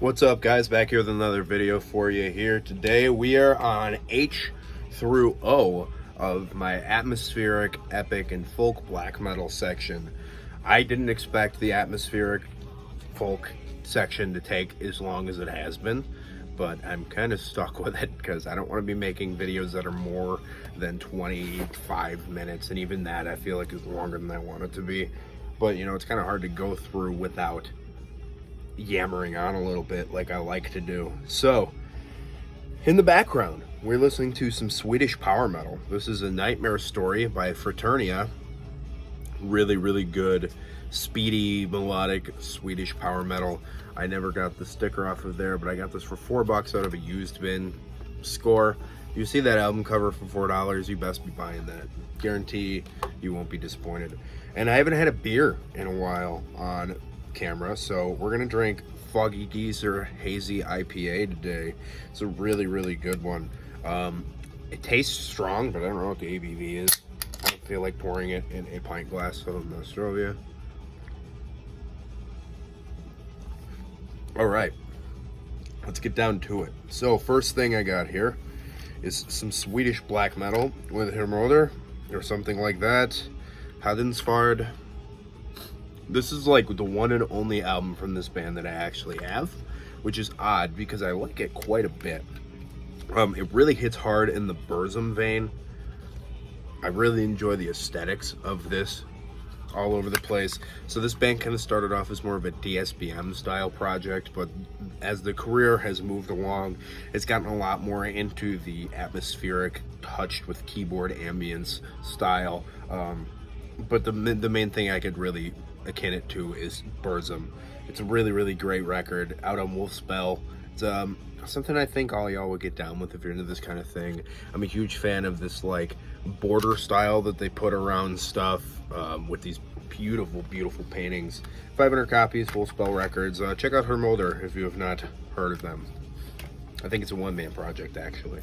What's up, guys? Back here with another video for you here. Today we are on H through O of my atmospheric, epic, and folk black metal section. I didn't expect the atmospheric folk section to take as long as it has been, but I'm kind of stuck with it because I don't want to be making videos that are more than 25 minutes, and even that I feel like is longer than I want it to be. But you know, it's kind of hard to go through without yammering on a little bit like I like to do. So in the background we're listening to some Swedish power metal. This is A Nightmare Story by Fraternia. Really good, speedy, melodic Swedish power metal. I never got the sticker off of there, but I got this for $4 out of a used bin. Score. You see that album cover for $4, you best be buying that. Guarantee you won't be disappointed. And I haven't had a beer in a while on camera, so we're gonna drink Foggy Geezer Hazy IPA today. It's a really good one. It tastes strong, but I don't know what the ABV is. I don't feel like pouring it in a pint glass of Nostrovia. All right, let's get down to it. So first thing I got here is some Swedish black metal with Hermoder or something like that. Hadensfard. This is like the one and only album from this band that I actually have, which is odd because I like it quite a bit. It really hits hard in the Burzum vein. I really enjoy the aesthetics of this, all over the place. So this band kind of started off as more of a DSBM style project, but as the career has moved along, it's gotten a lot more into the atmospheric, touched with keyboard ambience style. But the main thing I could really akin it to is Burzum. It's a really great record out on Wolfspell. It's something I think all y'all would get down with if you're into this kind of thing. I'm a huge fan of this like border style that they put around stuff with these beautiful paintings. 500 copies, Wolfspell Records. Check out Hermoder if you have not heard of them. I think it's a one-man project actually.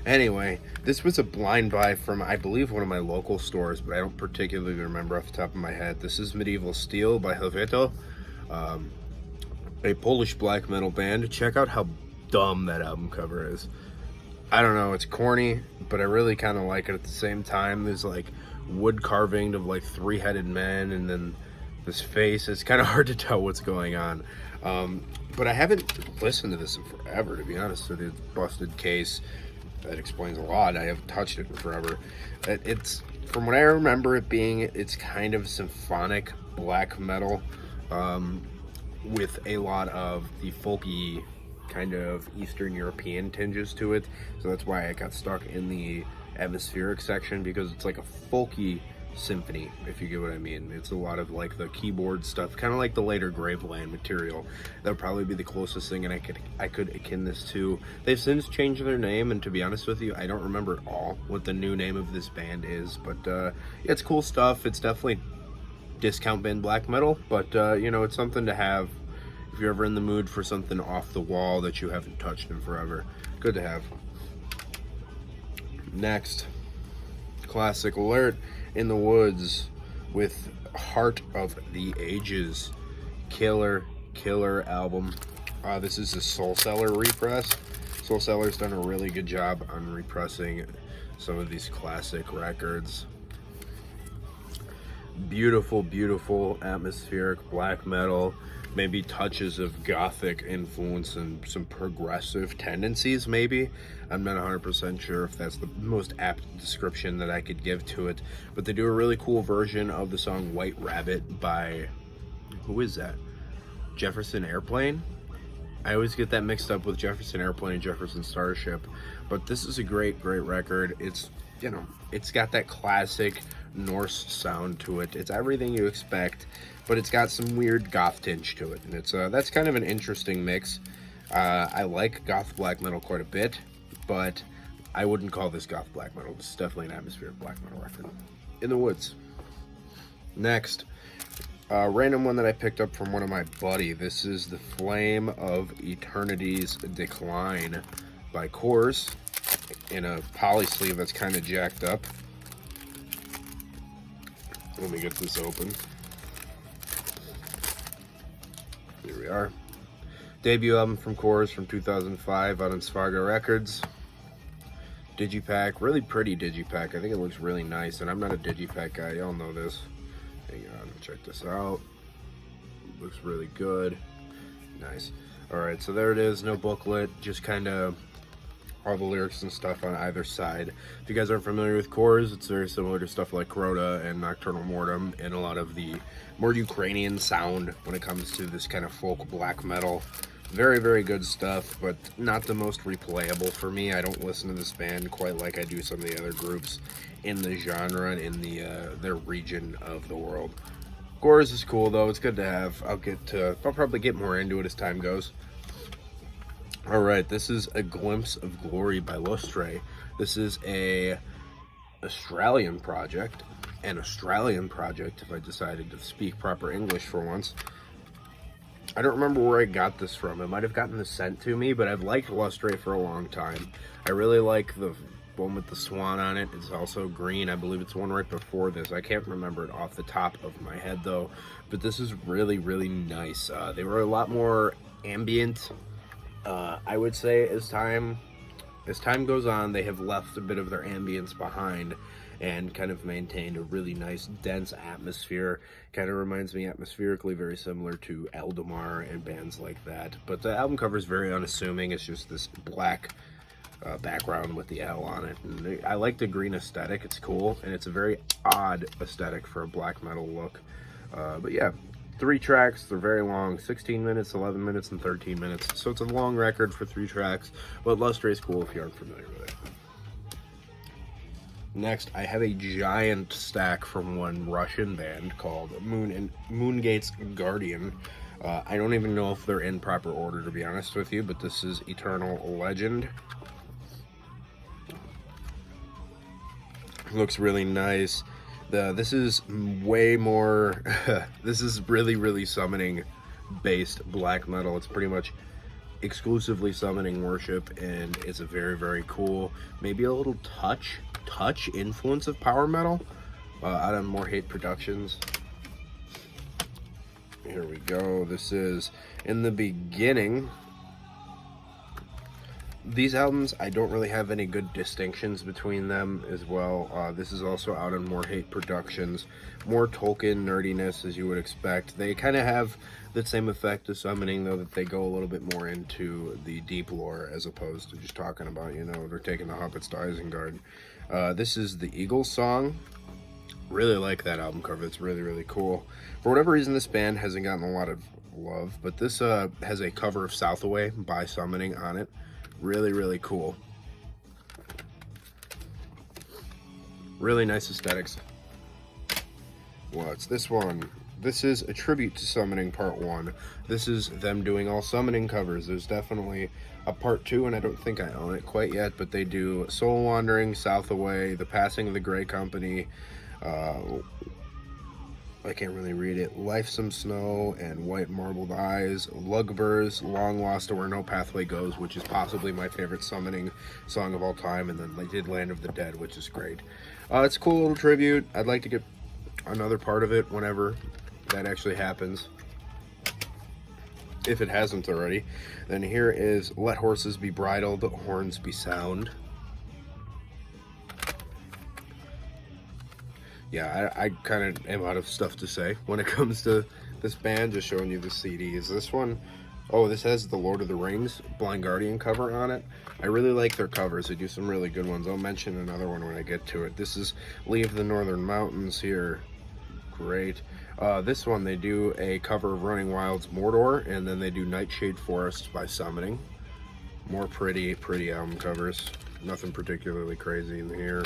Anyway, this was a blind buy from, I believe, one of my local stores, but I don't particularly remember off the top of my head. This is Medieval Steel by Helveto, a Polish black metal band. Check out how dumb that album cover is. I don't know, it's corny, but I really kind of like it at the same time. There's like wood carving of like three-headed men, and then this face. It's kind of hard to tell what's going on. But I haven't listened to this in forever, to be honest with you. Busted case. That explains a lot. I haven't touched it in forever. It's, from what I remember it being, it's kind of symphonic black metal with a lot of the folky kind of Eastern European tinges to it. So that's why I got stuck in the atmospheric section, because it's like a folky symphony, if you get what I mean. It's a lot of like the keyboard stuff, kind of like the later Graveland material. That would probably be the closest thing, and I could akin this to. They've since changed their name, and to be honest with you, I don't remember at all what the new name of this band is, but yeah, it's cool stuff. It's definitely discount bin black metal, but you know, it's something to have if you're ever in the mood for something off the wall that you haven't touched in forever. Good to have. Next, classic alert, In the Woods with Heart of the Ages. Killer album. This is a Soul Cellar repress. Soul Cellar's done a really good job on repressing some of these classic records. Beautiful atmospheric black metal, maybe touches of gothic influence and some progressive tendencies maybe. I'm not 100% sure if that's the most apt description that I could give to it, but they do a really cool version of the song White Rabbit by, who is that? Jefferson Airplane? I always get that mixed up with Jefferson Airplane and Jefferson Starship, but this is a great record. It's, you know, it's got that classic Norse sound to it. It's everything you expect, but it's got some weird goth tinge to it, and it's that's kind of an interesting mix. I like goth black metal quite a bit, but I wouldn't call this goth black metal. This is definitely an atmospheric black metal record. In the Woods. Next, random one that I picked up from one of my buddy. This is The Flame of Eternity's Decline by Coors in a poly sleeve that's kind of jacked up. Let me get this open. Here we are. Debut album from Horses from 2005 on Fargo Records. Digipack, really pretty Digipack. I think it looks really nice, and I'm not a Digipack guy. Y'all know this. Hang on, check this out. Looks really good. Nice. All right, so there it is. No booklet, just kind of all the lyrics and stuff on either side. If you guys aren't familiar with Horses, it's very similar to stuff like Crota and Nocturnal Mortem and a lot of the more Ukrainian sound when it comes to this kind of folk black metal. Very, very good stuff, but not the most replayable for me. I don't listen to this band quite like I do some of the other groups in the genre and in their region of the world. Horses is cool though. It's good to have. I'll probably get more into it as time goes. All right, this is A Glimpse of Glory by Lostre. This is a Australian project, if I decided to speak proper English for once. I don't remember where I got this from. It might have gotten this sent to me, but I've liked Lostre for a long time. I really like the one with the swan on it. It's also green. I believe it's one right before this. I can't remember it off the top of my head though, but this is really, really nice. They were a lot more ambient. I would say as time goes on, they have left a bit of their ambience behind and kind of maintained a really nice, dense atmosphere. Kind of reminds me atmospherically very similar to Eldamar and bands like that. But the album cover is very unassuming. It's just this black background with the L on it. And I like the green aesthetic. It's cool, and it's a very odd aesthetic for a black metal look. But yeah. 3 tracks, they're very long, 16 minutes, 11 minutes, and 13 minutes. So it's a long record for 3 tracks, but Lostre is cool if you aren't familiar with it. Next, I have a giant stack from one Russian band called Moongate's Guardian. I don't even know if they're in proper order, to be honest with you, but this is Eternal Legend. Looks really nice. This is way more, this is really, really summoning based black metal. It's pretty much exclusively summoning worship, and it's a very, very cool, maybe a little touch influence of power metal out of More Hate Productions. Here we go. This is In the Beginning. These albums, I don't really have any good distinctions between them as well. This is also out on More Hate Productions. More Tolkien nerdiness, as you would expect. They kind of have the same effect as summoning, though, that they go a little bit more into the deep lore as opposed to just talking about, you know, they're taking the hobbits to Isengard. This is The Eagles Song. Really like that album cover. It's really, really cool. For whatever reason, this band hasn't gotten a lot of love, but this has a cover of South Away by Summoning on it. Really, really cool. Really nice aesthetics. What's this one? This is a tribute to Summoning Part 1. This is them doing all Summoning covers. There's definitely a Part 2, and I don't think I own it quite yet, but they do Soul Wandering, South Away, The Passing of the Grey Company, I can't really read it, Lifesome Snow and White Marbled Eyes, Lugburs, Long Lost to Where No Pathway Goes, which is possibly my favorite Summoning song of all time, and then they did Land of the Dead, which is great. It's a cool little tribute. I'd like to get another part of it whenever that actually happens, if it hasn't already. Then here is Let Horses Be Bridled, Horns Be Sound. Yeah, I kind of am out of stuff to say when it comes to this band. Just showing you the CDs. This one, oh, this has the Lord of the Rings Blind Guardian cover on it. I really like their covers. They do some really good ones. I'll mention another one when I get to it. This is Leave the Northern Mountains here. Great. This one, they do a cover of Running Wild's Mordor, and then they do Nightshade Forest by Summoning. More pretty album covers. Nothing particularly crazy in here.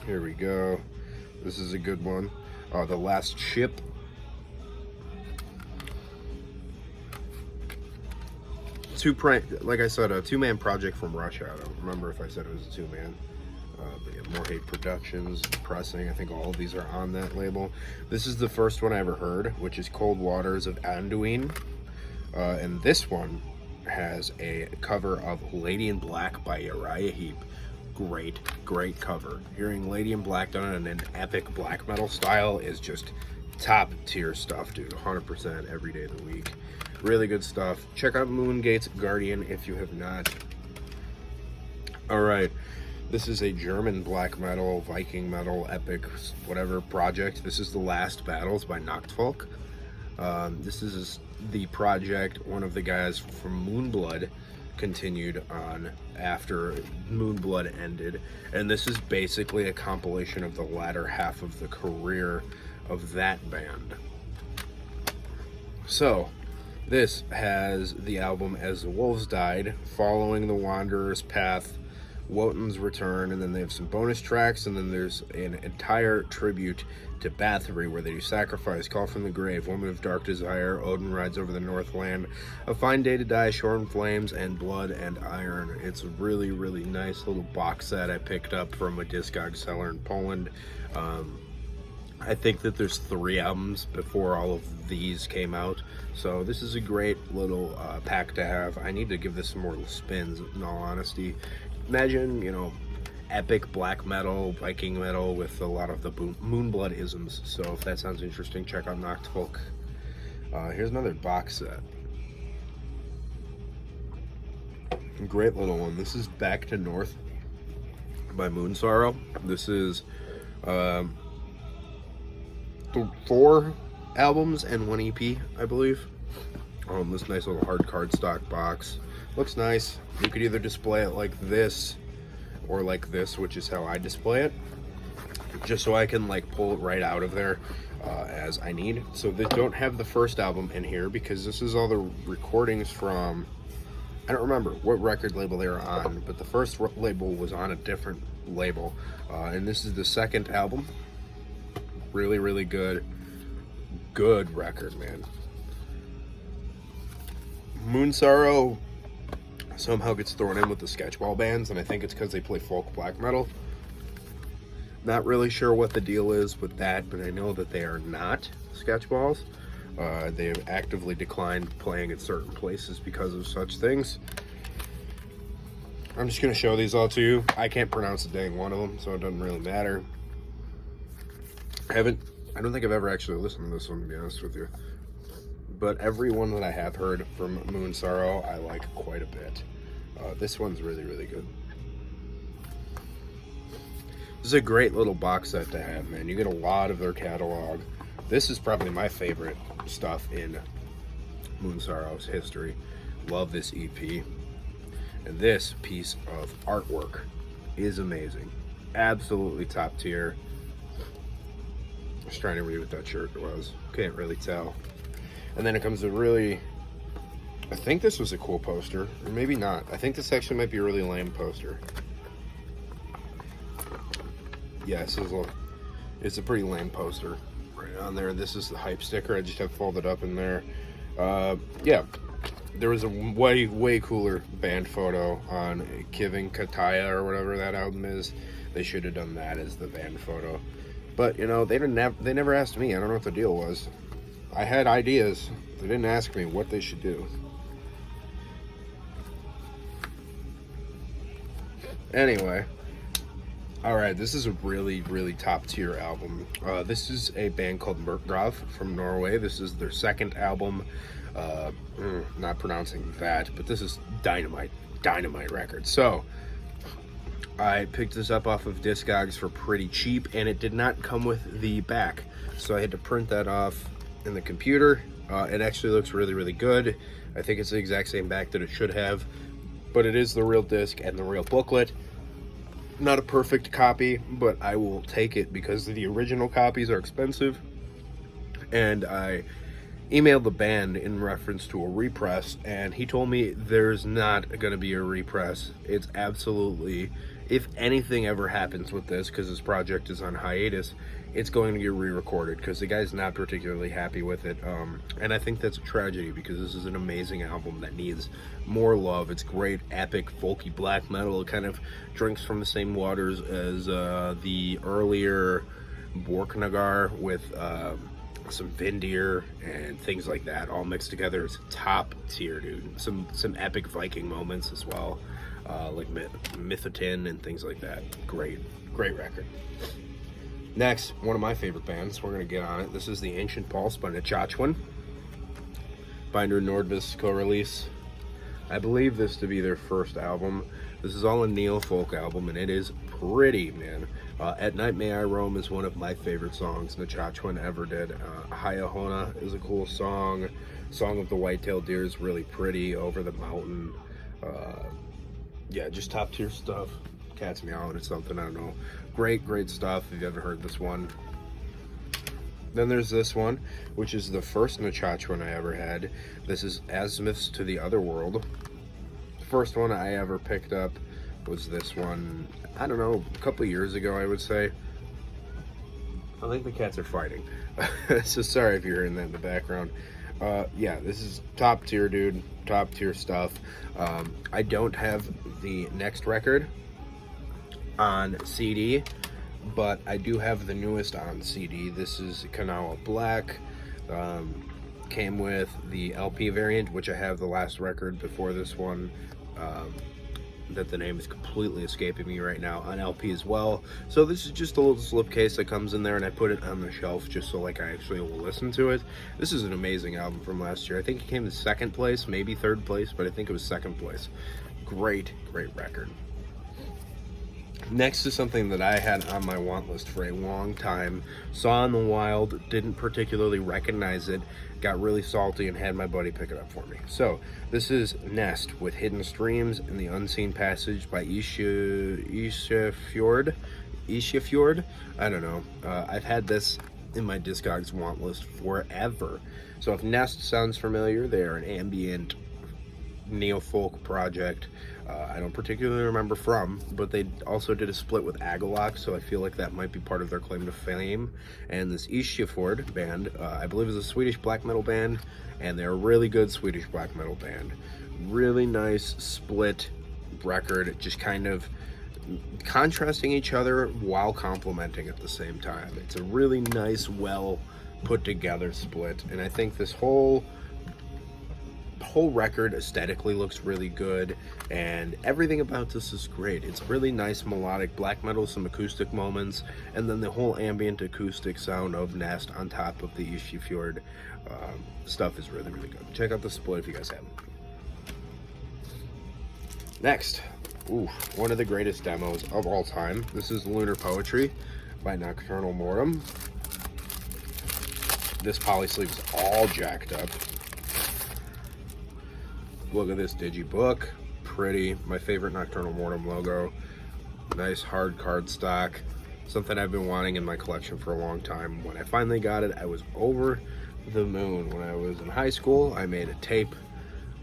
Here we go. This is a good one. The Last Ship. Like I said, a two-man project from Russia. I don't remember if I said it was a two-man. But yeah, More Hate Productions, Pressing. I think all of these are on that label. This is the first one I ever heard, which is Cold Waters of Anduin. And this one has a cover of Lady in Black by Uriah Heep. Great cover. Hearing Lady in Black done in an epic black metal style is just top tier stuff, dude. 100% every day of the week. Really good stuff. Check out Moongate's Guardian if you have not. All right, this is a German black metal, Viking metal, epic, whatever project. This is The Last Battles by Nachtfolk. This is the project one of the guys from Moonblood continued on after Moonblood ended, and this is basically a compilation of the latter half of the career of that band. So this has the album As the Wolves Died, Following the Wanderer's Path, Wotan's Return, and then they have some bonus tracks, and then there's an entire tribute to Bathory where they do Sacrifice, Call from the Grave, Woman of Dark Desire, Odin Rides Over the Northland, A Fine Day to Die, Shorn Flames, and Blood and Iron. It's a really, really nice little box set I picked up from a Discog seller in Poland. I think that there's 3 albums before all of these came out, so this is a great little pack to have. I need to give this some more spins, in all honesty. Imagine, you know, epic black metal, Viking metal with a lot of the Moonblood isms. So if that sounds interesting, check out Nachtfolk. Here's another box set. Great little one. This is Back to North by Moonsorrow. This is 4 albums and 1 EP, I believe. This nice little hard cardstock box. Looks nice. You could either display it like this or like this, which is how I display it, just so I can like pull it right out of there as I need. So they don't have the first album in here because this is all the recordings from, I don't remember what record label they were on, but the first label was on a different label, and this is the second album. Really, really good record, man. Moonsorrow somehow gets thrown in with the Sketchball bands, and I think it's because they play folk black metal. Not really sure what the deal is with that, but I know that they are not Sketchballs. They have actively declined playing at certain places because of such things. I'm just going to show these all to you. I can't pronounce a dang one of them, so it doesn't really matter. I don't think I've ever actually listened to this one, to be honest with you. But every one that I have heard from Moonsorrow, I like quite a bit. This one's really, really good. This is a great little box set to have, man. You get a lot of their catalog. This is probably my favorite stuff in Moonsorrow's history. Love this EP. And this piece of artwork is amazing. Absolutely top tier. I was trying to read what that shirt was. Can't really tell. And then it comes to really, I think this was a cool poster, or maybe not. I think this actually might be a really lame poster. Yes, it's a pretty lame poster right on there. This is the hype sticker. I just have folded up in there. Yeah, there was a way cooler band photo on Kiving Kataya or whatever that album is. They should have done that as the band photo. But you know, they never asked me. I don't know what the deal was. I had ideas. They didn't ask me what they should do. Anyway, all right, this is a really, really top tier album. This is a band called Murph from Norway. This is their second album. Not pronouncing that, but this is dynamite record. So I picked this up off of Discogs for pretty cheap, and it did not come with the back, so I had to print that off in the computer. It actually looks really, really good. I think it's the exact same back that it should have, but it is the real disc and the real booklet. Not a perfect copy, but I will take it because the original copies are expensive, and I emailed the band in reference to a repress, and he told me there's not going to be a repress. It's absolutely, if anything ever happens with this, because this project is on hiatus, it's going to get re-recorded because the guy's not particularly happy with it. And I think that's a tragedy because this is an amazing album that needs more love. It's great, epic, folky black metal. It kind of drinks from the same waters as the earlier Borknagar with some Vindir and things like that all mixed together. It's top tier, dude. Some epic Viking moments as well, like Mythotin and things like that. Great record. Next, one of my favorite bands, we're going to get on it. This is the Ancient Pulse by Nachachwan. Binder Nordvis co-release. I believe this to be their first album. This is all a neo-folk album, and it is pretty, man. At Night May I Roam is one of my favorite songs Nachachwan ever did. Hayahona is a cool song. Song of the White-tailed Deer is really pretty. Over the Mountain. Yeah, just top tier stuff. Cat's Meowing or something, I don't know. Great, great stuff if you haven't heard this one. Then there's this one, which is the first Nachachwan I ever had. This is Azimuth's To the Other World. The first one I ever picked up was this one, I don't know, a couple of years ago, I would say. I think the cats are fighting. So sorry if you're hearing that in the background. Yeah, this is top tier, dude. Top tier stuff. I don't have the next record on CD, but I do have the newest on CD. This is Kanawha Black. Came with the LP variant, which I have the last record before this one, that the name is completely escaping me right now, on LP as well. So this is just a little slipcase that comes in there, and I put it on the shelf just so like I actually will listen to it. This is an amazing album from last year. I think it came in second place, maybe third place, but I think it was second place. Great, great record. Next is something that I had on my want list for a long time. Saw in the wild, didn't particularly recognize it, got really salty and had my buddy pick it up for me. So this is Nest with Hidden Streams in the Unseen Passage by Ishiafjord. I don't know. I've had this in my Discogs want list forever. So if Nest sounds familiar, they're an ambient neo-folk project. I don't particularly remember from, but they also did a split with Agalock, so I feel like that might be part of their claim to fame. And this Ishiafjord band, I believe is a Swedish black metal band, and they're a really good Swedish black metal band. Really nice split record, just kind of contrasting each other while complementing at the same time. It's a really nice, well put together split, and I think this whole record aesthetically looks really good, and everything about this is great. It's really nice melodic black metal, some acoustic moments, and then the whole ambient acoustic sound of Nest on top of the Ishiafjord stuff is really, really good. Check out the split if you guys haven't. Next, one of the greatest demos of all time. This is Lunar Poetry by Nocturnal Mortem. This polysleeve is all jacked up. Look at this digibook, pretty. My favorite Nocturnal Mortem logo. Nice hard cardstock. Something I've been wanting in my collection for a long time. When I finally got it, I was over the moon. When I was in high school, I made a tape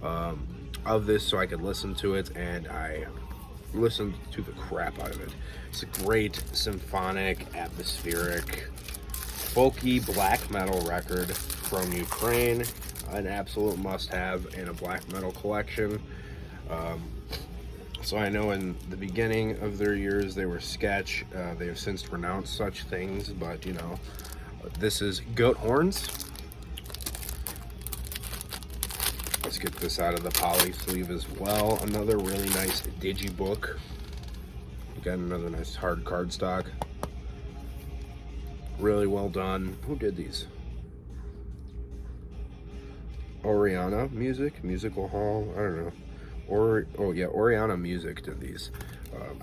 of this so I could listen to it, and I listened to the crap out of it. It's a great symphonic, atmospheric, folky black metal record from Ukraine. An absolute must-have in a black metal collection. So I know in the beginning of their years they were sketch. They have since renounced such things, but you know, this is Goat Horns. Let's get this out of the poly sleeve as well. Another really nice digibook. Again, another nice hard cardstock. Really well done. Who did these? Oriana Musical Hall, I don't know. Oriana Music did these.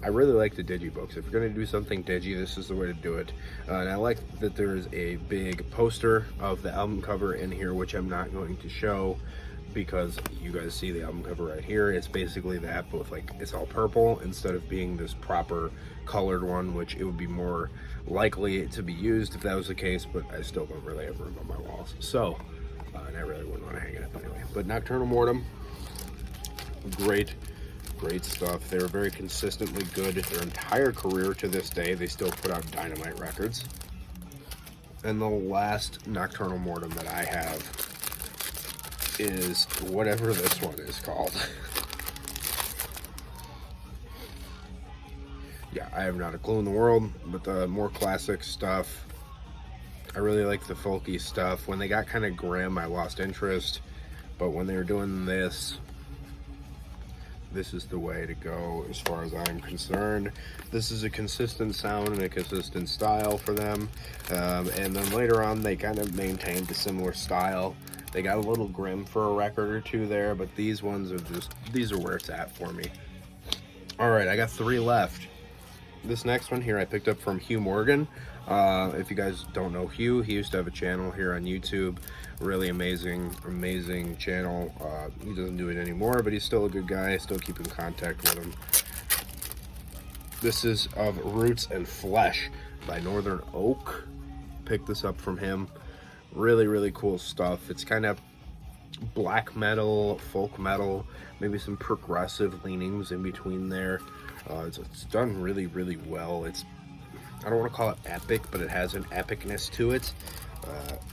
I really like the digibooks. If you're going to do something digi, this is the way to do it. And I like that there is a big poster of the album cover in here, which I'm not going to show because you guys see the album cover right here. It's basically that, but with like, it's all purple instead of being this proper colored one, which it would be more likely to be used if that was the case, but I still don't really have room on my walls. So, and I really wouldn't want to hang it up anyway. But Nocturnal Mortem, great stuff. They were very consistently good their entire career to this day. They still put out dynamite records. And the last Nocturnal Mortem that I have is whatever this one is called. Yeah, I have not a clue in the world, but the more classic stuff. I really like the folky stuff. When they got kind of grim, I lost interest. But when they were doing this this is the way to go as far as I'm concerned. This is a consistent sound and a consistent style for them. And then later on, they kind of maintained a similar style. They got a little grim for a record or two there, but these ones are just, these are where it's at for me. All right, I got 3 left. This next one here I picked up from Hugh Morgan. If you guys don't know Hugh, he used to have a channel here on YouTube. Really amazing channel. He doesn't do it anymore, but he's still a good guy. I still keep in contact with him. This is of Roots and Flesh by Northern Oak. Picked this up from him. Really cool stuff. It's kind of black metal, folk metal, maybe some progressive leanings in between there. It's done really well. I don't want to call it epic, but it has an epicness to it.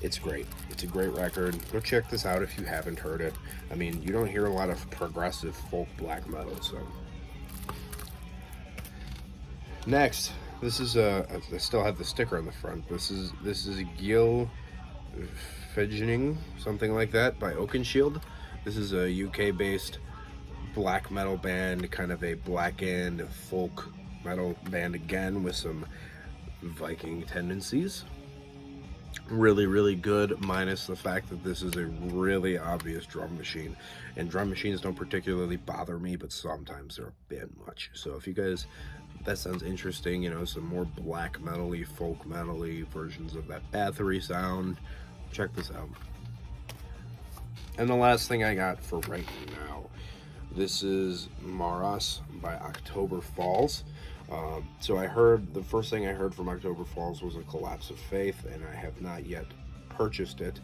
It's great. It's a great record. Go check this out if you haven't heard it. I mean, you don't hear a lot of progressive folk black metal, so. Next, this is I still have the sticker on the front. This is Gil Fedgening, something like that, by Oakenshield. This is a UK-based black metal band, kind of a blackened folk metal band again with some Viking tendencies. Really good, minus the fact that this is a really obvious drum machine, and drum machines don't particularly bother me, but sometimes they're a bit much. So if you guys, that sounds interesting, you know, some more black metal-y, folk metal-y versions of that Bathory sound, check this out. And the last thing I got for right now, this is Maras by October Falls. So I heard, the first thing I heard from October Falls was A Collapse of Faith, and I have not yet purchased it,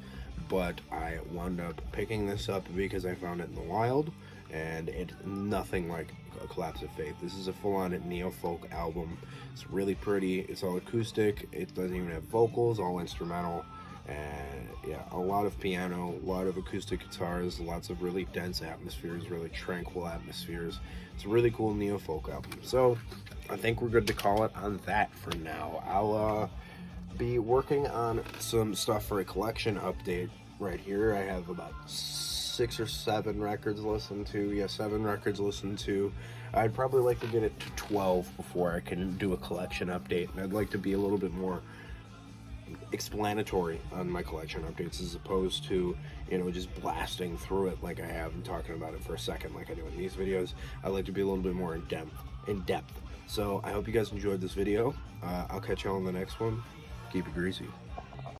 but I wound up picking this up because I found it in the wild, and it's nothing like A Collapse of Faith. This is a full-on neo-folk album. It's really pretty. It's all acoustic. It doesn't even have vocals, all instrumental. And yeah, a lot of piano, a lot of acoustic guitars, lots of really dense atmospheres, really tranquil atmospheres. It's a really cool neo-folk album. So I think we're good to call it on that for now. I'll be working on some stuff for a collection update right here. I have about 6 or 7 records listened to. Yeah, 7 records listened to. I'd probably like to get it to 12 before I can do a collection update. And I'd like to be a little bit more explanatory on my collection updates as opposed to, you know, just blasting through it like I have and talking about it for a second like I do in these videos. I like to be a little bit more in depth. So I hope you guys enjoyed this video. I'll catch y'all in the next one. Keep it greasy.